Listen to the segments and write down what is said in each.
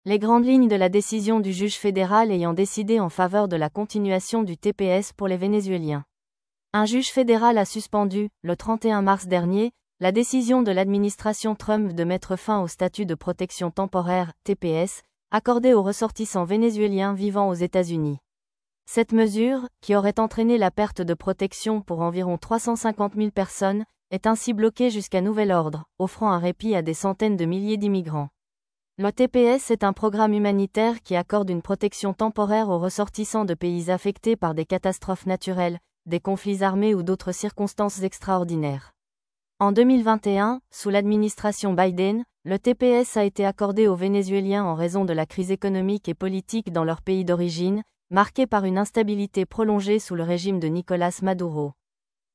Les grandes lignes de la décision du juge fédéral ayant décidé en faveur de la continuation du TPS pour les Vénézuéliens. Un juge fédéral a suspendu, le 31 mars dernier, la décision de l'administration Trump de mettre fin au statut de protection temporaire, TPS, accordé aux ressortissants vénézuéliens vivant aux États-Unis. Cette mesure, qui aurait entraîné la perte de protection pour environ 350 000 personnes, est ainsi bloquée jusqu'à nouvel ordre, offrant un répit à des centaines de milliers d'immigrants. Le TPS est un programme humanitaire qui accorde une protection temporaire aux ressortissants de pays affectés par des catastrophes naturelles, des conflits armés ou d'autres circonstances extraordinaires. En 2021, sous l'administration Biden, le TPS a été accordé aux Vénézuéliens en raison de la crise économique et politique dans leur pays d'origine, marquée par une instabilité prolongée sous le régime de Nicolás Maduro.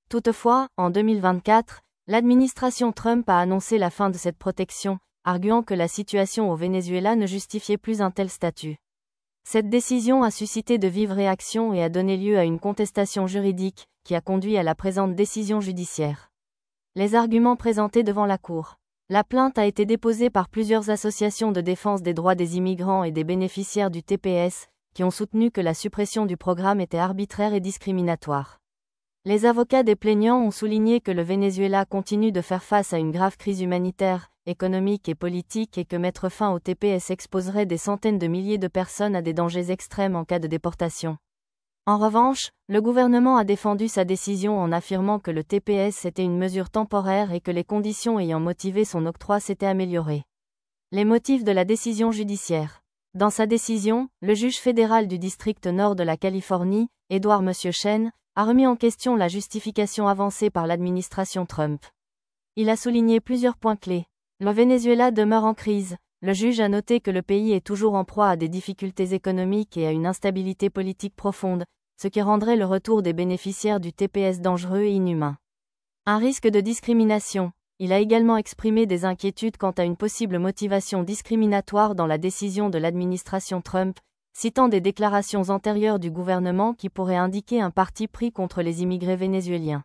Toutefois, en 2024, l'administration Trump a annoncé la fin de cette protection, arguant que la situation au Venezuela ne justifiait plus un tel statut. Cette décision a suscité de vives réactions et a donné lieu à une contestation juridique, qui a conduit à la présente décision judiciaire. Les arguments présentés devant la Cour. La plainte a été déposée par plusieurs associations de défense des droits des immigrants et des bénéficiaires du TPS, qui ont soutenu que la suppression du programme était arbitraire et discriminatoire. Les avocats des plaignants ont souligné que le Venezuela continue de faire face à une grave crise humanitaire, économique et politique et que mettre fin au TPS exposerait des centaines de milliers de personnes à des dangers extrêmes en cas de déportation. En revanche, le gouvernement a défendu sa décision en affirmant que le TPS était une mesure temporaire et que les conditions ayant motivé son octroi s'étaient améliorées. Les motifs de la décision judiciaire. Dans sa décision, le juge fédéral du district nord de la Californie, Edward M. Chen, a remis en question la justification avancée par l'administration Trump. Il a souligné plusieurs points clés. Le Venezuela demeure en crise. Le juge a noté que le pays est toujours en proie à des difficultés économiques et à une instabilité politique profonde, ce qui rendrait le retour des bénéficiaires du TPS dangereux et inhumain. Un risque de discrimination. Il a également exprimé des inquiétudes quant à une possible motivation discriminatoire dans la décision de l'administration Trump, citant des déclarations antérieures du gouvernement qui pourraient indiquer un parti pris contre les immigrés vénézuéliens.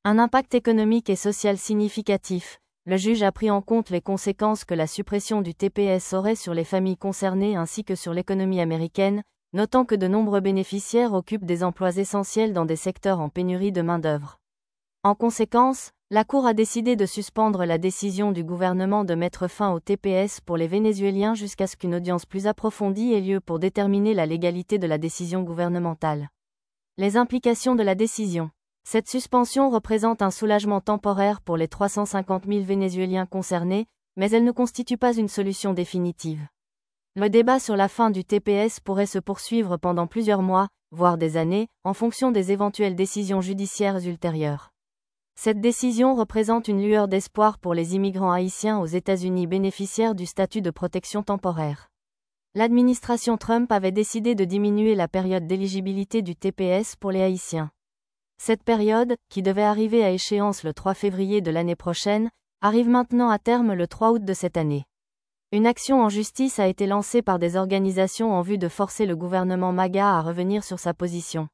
Un impact économique et social significatif. Le juge a pris en compte les conséquences que la suppression du TPS aurait sur les familles concernées ainsi que sur l'économie américaine, notant que de nombreux bénéficiaires occupent des emplois essentiels dans des secteurs en pénurie de main-d'œuvre. En conséquence, la Cour a décidé de suspendre la décision du gouvernement de mettre fin au TPS pour les Vénézuéliens jusqu'à ce qu'une audience plus approfondie ait lieu pour déterminer la légalité de la décision gouvernementale. Les implications de la décision. Cette suspension représente un soulagement temporaire pour les 350 000 Vénézuéliens concernés, mais elle ne constitue pas une solution définitive. Le débat sur la fin du TPS pourrait se poursuivre pendant plusieurs mois, voire des années, en fonction des éventuelles décisions judiciaires ultérieures. Cette décision représente une lueur d'espoir pour les immigrants haïtiens aux États-Unis bénéficiaires du statut de protection temporaire. L'administration Trump avait décidé de diminuer la période d'éligibilité du TPS pour les Haïtiens. Cette période, qui devait arriver à échéance le 3 février de l'année prochaine, arrive maintenant à terme le 3 août de cette année. Une action en justice a été lancée par des organisations en vue de forcer le gouvernement MAGA à revenir sur sa position.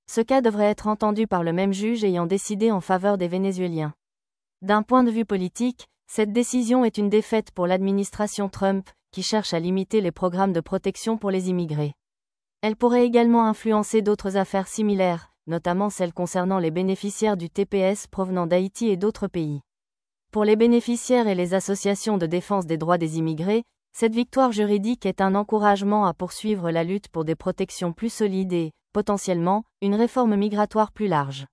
Ce cas devrait être entendu par le même juge ayant décidé en faveur des Vénézuéliens. D'un point de vue politique, cette décision est une défaite pour l'administration Trump, qui cherche à limiter les programmes de protection pour les immigrés. Elle pourrait également influencer d'autres affaires similaires, notamment celles concernant les bénéficiaires du TPS provenant d'Haïti et d'autres pays. Pour les bénéficiaires et les associations de défense des droits des immigrés, cette victoire juridique est un encouragement à poursuivre la lutte pour des protections plus solides et, potentiellement, une réforme migratoire plus large.